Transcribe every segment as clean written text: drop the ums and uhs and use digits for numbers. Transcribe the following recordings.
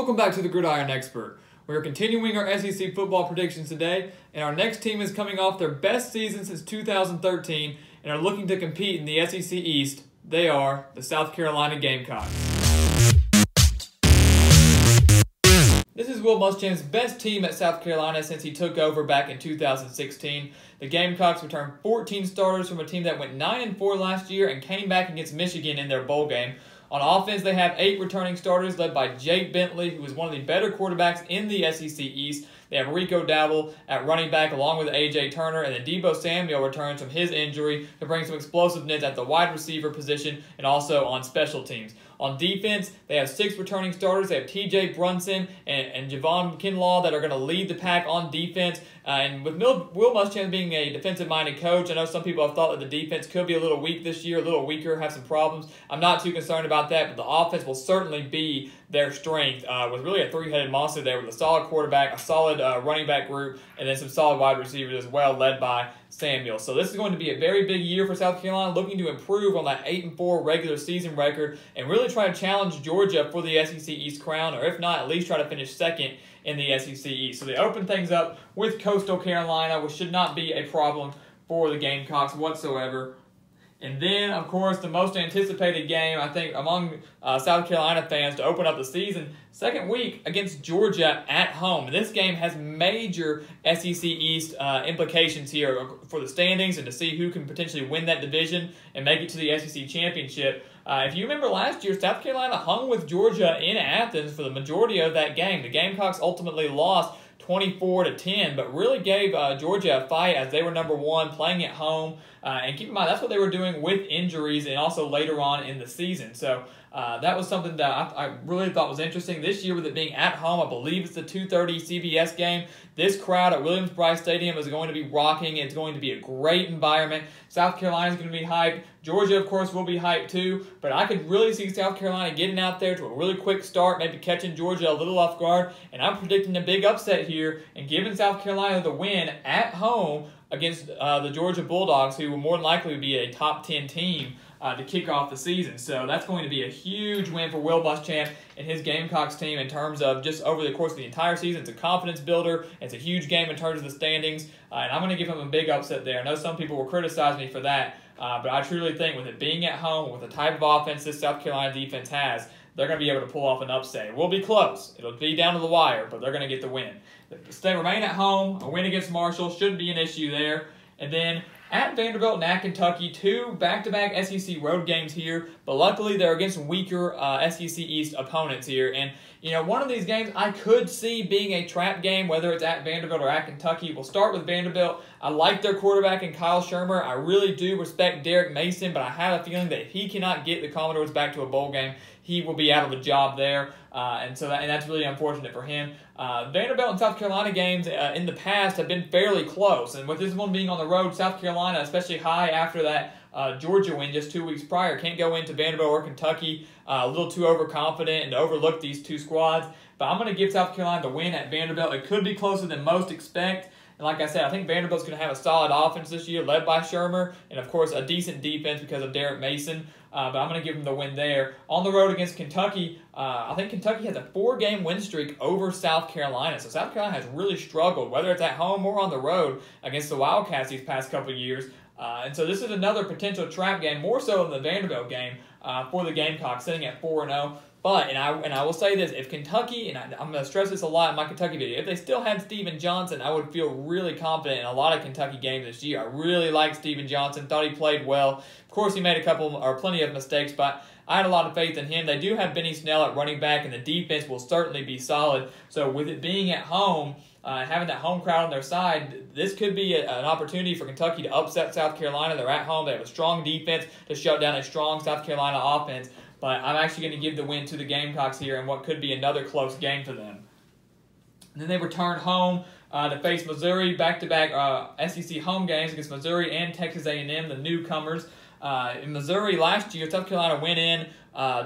Welcome back to the Gridiron Expert. We are continuing our SEC football predictions today, and our next team is coming off their best season since 2013 and are looking to compete in the SEC East. They are the South Carolina Gamecocks. This is Will Muschamp's best team at South Carolina since he took over back in 2016. The Gamecocks returned 14 starters from a team that went 9-4 last year and came back against Michigan in their bowl game. On offense, they have 8 returning starters led by Jake Bentley, who is one of the better quarterbacks in the SEC East. They have Rico Dowdle at running back along with A.J. Turner, and then Debo Samuel returns from his injury to bring some explosiveness at the wide receiver position and also on special teams. On defense, they have 6 returning starters. They have T.J. Brunson and Javon Kinlaw that are going to lead the pack on defense. And with Will Muschamp being a defensive-minded coach, I know some people have thought that the defense could be a little weak this year, a little weaker, have some problems. I'm not too concerned about that, but the offense will certainly be their strength with really a three-headed monster there with a solid quarterback, a solid running back group, and then some solid wide receivers as well, led by Samuel. So this is going to be a very big year for South Carolina, looking to improve on that 8-4 regular season record and really try to challenge Georgia for the SEC East crown, or if not, at least try to finish second in the SEC East. So they open things up with Coastal Carolina, which should not be a problem for the Gamecocks whatsoever. And then, of course, the most anticipated game, I think, among South Carolina fans to open up the season, second week against Georgia at home. And this game has major SEC East implications here for the standings and to see who can potentially win that division and make it to the SEC championship. If you remember last year, South Carolina hung with Georgia in Athens for the majority of that game. The Gamecocks ultimately lost 24-10, but really gave Georgia a fight as they were number 1, playing at home. And keep in mind, that's what they were doing with injuries and also later on in the season. So that was something that I really thought was interesting. This year, with it being at home, I believe it's the 2:30 CBS game. This crowd at Williams-Brice Stadium is going to be rocking. It's going to be a great environment. South Carolina is going to be hyped. Georgia, of course, will be hyped too. But I could really see South Carolina getting out there to a really quick start, maybe catching Georgia a little off guard. And I'm predicting a big upset here and giving South Carolina the win at home against the Georgia Bulldogs, who will more than likely be a top 10 team to kick off the season. So that's going to be a huge win for Will Muschamp and his Gamecocks team in terms of just over the course of the entire season. It's a confidence builder. It's a huge game in terms of the standings. And I'm going to give him a big upset there. I know some people will criticize me for that, but I truly think with it being at home, with the type of offense this South Carolina defense has, they're going to be able to pull off an upset. It will be close. It'll be down to the wire, but they're going to get the win. Remain at home. A win against Marshall shouldn't be an issue there. And then at Vanderbilt and at Kentucky, 2 back-to-back SEC road games here, but luckily they're against weaker SEC East opponents here. And, you know, one of these games I could see being a trap game, whether it's at Vanderbilt or at Kentucky. We'll start with Vanderbilt. I like their quarterback in Kyle Shermer. I really do respect Derek Mason, but I have a feeling that if he cannot get the Commodores back to a bowl game, he will be out of a job there, and that's really unfortunate for him. Vanderbilt and South Carolina games in the past have been fairly close, and with this one being on the road, South Carolina, especially high after that Georgia win just 2 weeks prior, can't go into Vanderbilt or Kentucky a little too overconfident and overlook these 2 squads. But I'm going to give South Carolina the win at Vanderbilt. It could be closer than most expect. And like I said, I think Vanderbilt's going to have a solid offense this year, led by Shermer, and of course a decent defense because of Derek Mason. But I'm going to give them the win there. On the road against Kentucky, I think Kentucky has a 4-game win streak over South Carolina. So South Carolina has really struggled, whether it's at home or on the road, against the Wildcats these past couple of years. And so this is another potential trap game, more so than the Vanderbilt game for the Gamecocks, sitting at 4-0. But, and I will say this, if Kentucky, and I'm going to stress this a lot in my Kentucky video, if they still had Steven Johnson, I would feel really confident in a lot of Kentucky games this year. I really liked Steven Johnson, thought he played well. Of course, he made plenty of mistakes, but I had a lot of faith in him. They do have Benny Snell at running back, and the defense will certainly be solid. So with it being at home, having that home crowd on their side, this could be an opportunity for Kentucky to upset South Carolina. They're at home. They have a strong defense to shut down a strong South Carolina offense. But I'm actually going to give the win to the Gamecocks here in what could be another close game for them. And then they return home to face Missouri, back-to-back SEC home games against Missouri and Texas A&M, the newcomers. In Missouri last year, South Carolina went in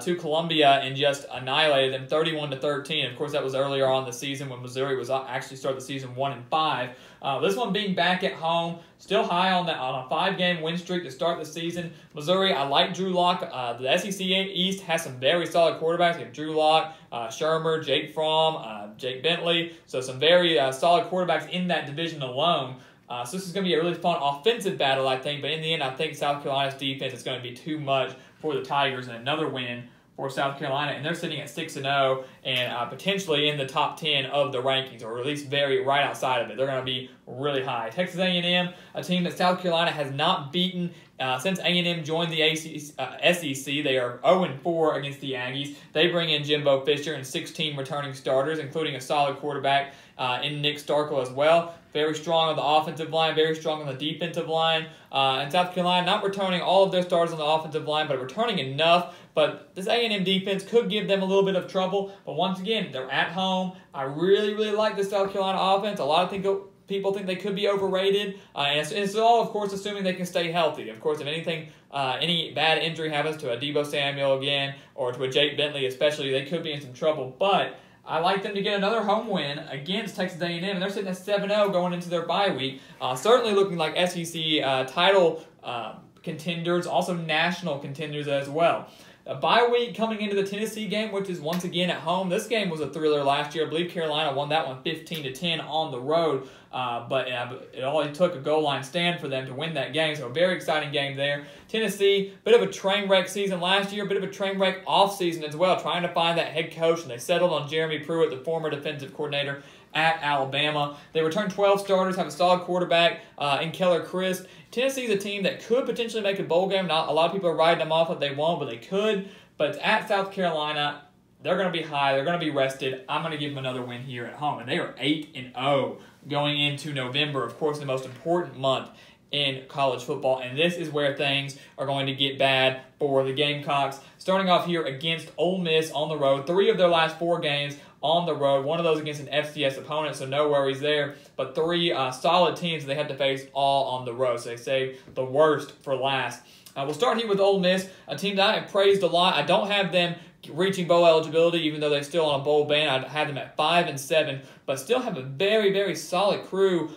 to Columbia and just annihilated them 31-13. Of course, that was earlier on in the season when Missouri was actually started the season 1-5. This one being back at home, still high on a 5-game win streak to start the season. Missouri, I like Drew Lock. The SEC East has some very solid quarterbacks. You have Drew Lock, Shermer, Jake Fromm, Jake Bentley. So some very solid quarterbacks in that division alone. So this is going to be a really fun offensive battle, I think. But in the end, I think South Carolina's defense is going to be too much for the Tigers, and another win for South Carolina. And they're sitting at 6-0 and potentially in the top 10 of the rankings, or at least very right outside of it. They're going to be really high. Texas A&M, a team that South Carolina has not beaten since A&M joined the SEC. They are 0-4 against the Aggies. They bring in Jimbo Fisher and 16 returning starters, including a solid quarterback in Nick Starkel as well. Very strong on the offensive line, very strong on the defensive line. And South Carolina not returning all of their starters on the offensive line, but returning enough. But this A&M defense could give them a little bit of trouble. But once again, they're at home. I really, really like the South Carolina offense. A lot of people think they could be overrated. And it's all, of course, assuming they can stay healthy. Of course, if anything, any bad injury happens to a Debo Samuel again, or to a Jake Bentley especially, they could be in some trouble. But I like them to get another home win against Texas A&M, and they're sitting at 7-0 going into their bye week. Certainly looking like SEC title contenders, also national contenders as well. A bye week coming into the Tennessee game, which is once again at home. This game was a thriller last year. I believe Carolina won that one 15-10 on the road, but it only took a goal line stand for them to win that game, so a very exciting game there. Tennessee, bit of a train wreck season last year, bit of a train wreck off season as well, trying to find that head coach, and they settled on Jeremy Pruitt, the former defensive coordinator at Alabama. They returned 12 starters, have a solid quarterback in Keller Chris. Tennessee's a team that could potentially make a bowl game. Not a lot of people are riding them off that they won't, but they could. But it's at South Carolina. They're going to be high. They're going to be rested. I'm going to give them another win here at home. And they are 8-0 going into November, of course, the most important month in college football. And this is where things are going to get bad for the Gamecocks. Starting off here against Ole Miss on the road. 3 of their last 4 games on the road. One of those against an FCS opponent, so no worries there. But 3 solid teams they had to face all on the road. So they saved the worst for last. We'll start here with Ole Miss, a team that I have praised a lot. I don't have them reaching bowl eligibility, even though they're still on a bowl ban. I had them at 5-7, but still have a very, very solid crew.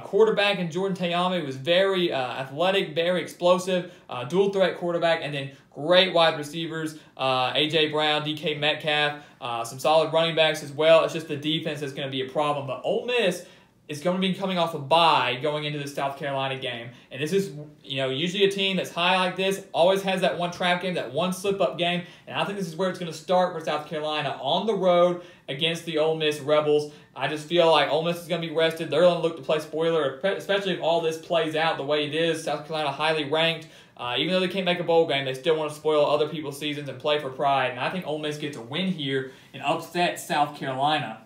Quarterback in Jordan Tayami was very athletic, very explosive, dual threat quarterback, and then great wide receivers, A.J. Brown, DK Metcalf, some solid running backs as well. It's just the defense that's going to be a problem. But Ole Miss is going to be coming off a bye going into the South Carolina game. And this is, usually a team that's high like this always has that one trap game, that one slip-up game. And I think this is where it's going to start for South Carolina on the road against the Ole Miss Rebels. I just feel like Ole Miss is going to be rested. They're going to look to play spoiler, especially if all this plays out the way it is. South Carolina highly ranked. Even though they can't make a bowl game, they still want to spoil other people's seasons and play for pride. And I think Ole Miss gets a win here and upset South Carolina.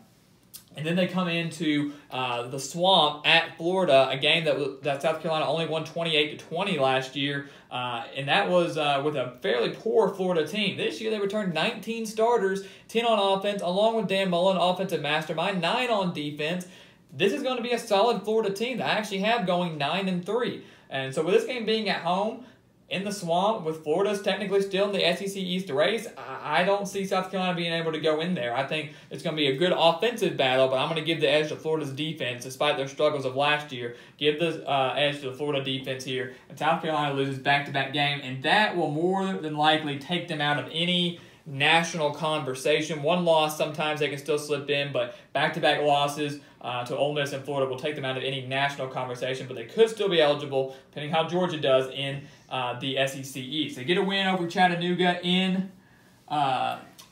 And then they come into the Swamp at Florida, a game that South Carolina only won 28-20 last year. And that was with a fairly poor Florida team. This year they returned 19 starters, 10 on offense, along with Dan Mullen, offensive mastermind, 9 on defense. This is going to be a solid Florida team that I actually have going 9-3. And so with this game being at home, in the Swamp, with Florida's technically still in the SEC East race, I don't see South Carolina being able to go in there. I think it's going to be a good offensive battle, but I'm going to give the edge to Florida's defense, despite their struggles of last year. Give the edge to the Florida defense here. And South Carolina loses back-to-back game, and that will more than likely take them out of any national conversation. One loss, sometimes they can still slip in, but back-to-back losses to Ole Miss and Florida will take them out of any national conversation, but they could still be eligible, depending how Georgia does in the SEC East. They get a win over Chattanooga in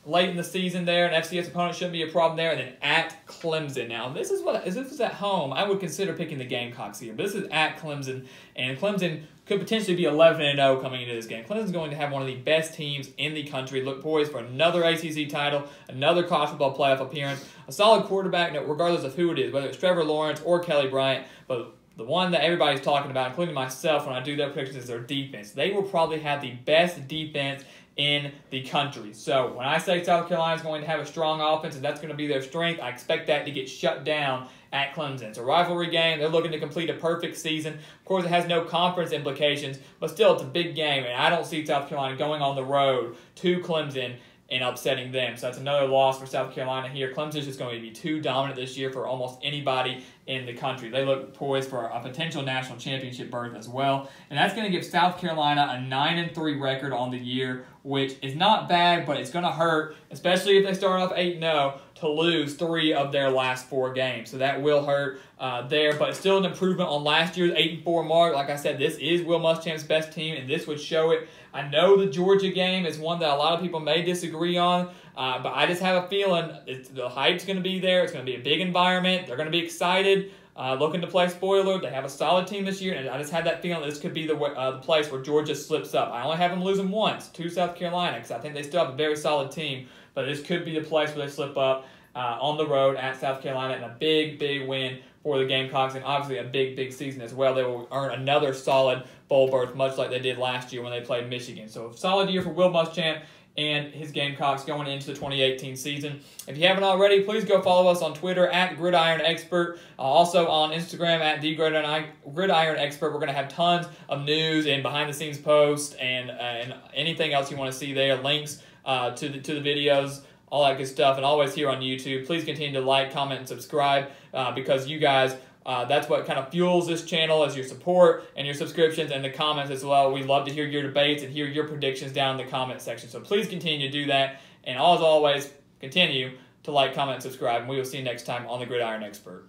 late in the season there. An FCS opponent shouldn't be a problem there. And then at Clemson. Now, this is at home. I would consider picking the Gamecocks here, but this is at Clemson, and Clemson could potentially be 11-0 coming into this game. Clemson's going to have one of the best teams in the country. Look poised for another ACC title, another college football playoff appearance, a solid quarterback, regardless of who it is, whether it's Trevor Lawrence or Kelly Bryant. But the one that everybody's talking about, including myself when I do their predictions, is their defense. They will probably have the best defense in the country. So when I say South Carolina is going to have a strong offense and that's going to be their strength, I expect that to get shut down at Clemson. It's a rivalry game. They're looking to complete a perfect season. Of course, it has no conference implications, but still it's a big game, and I don't see South Carolina going on the road to Clemson and upsetting them. So that's another loss for South Carolina here. Clemson's just going to be too dominant this year for almost anybody in the country. They look poised for a potential national championship berth as well. And that's going to give South Carolina a 9-3 record on the year, which is not bad, but it's going to hurt, especially if they start off 8-0, to lose 3 of their last 4 games. So that will hurt there, but it's still an improvement on last year's 8-4 mark. Like I said, this is Will Muschamp's best team, and this would show it. I know the Georgia game is one that a lot of people may disagree on, but I just have a feeling the hype's going to be there. It's going to be a big environment. They're going to be excited, looking to play spoiler. They have a solid team this year, and I just had that feeling this could be the place where Georgia slips up. I only have them losing once to South Carolina because I think they still have a very solid team, but this could be the place where they slip up on the road at South Carolina, and a big, big win for the Gamecocks, and obviously a big, big season as well. They will earn another solid bowl berth, much like they did last year when they played Michigan. So a solid year for Will Muschamp and his Gamecocks going into the 2018 season. If you haven't already, please go follow us on Twitter at Gridiron Expert. Also on Instagram at The Gridiron Expert. We're going to have tons of news and behind-the-scenes posts and anything else you want to see there. Links to the videos, all that good stuff, and always here on YouTube. Please continue to like, comment, and subscribe because you guys, that's what kind of fuels this channel, is your support and your subscriptions and the comments as well. We love to hear your debates and hear your predictions down in the comment section. So please continue to do that. And as always, continue to like, comment, and subscribe. And we will see you next time on The Gridiron Expert.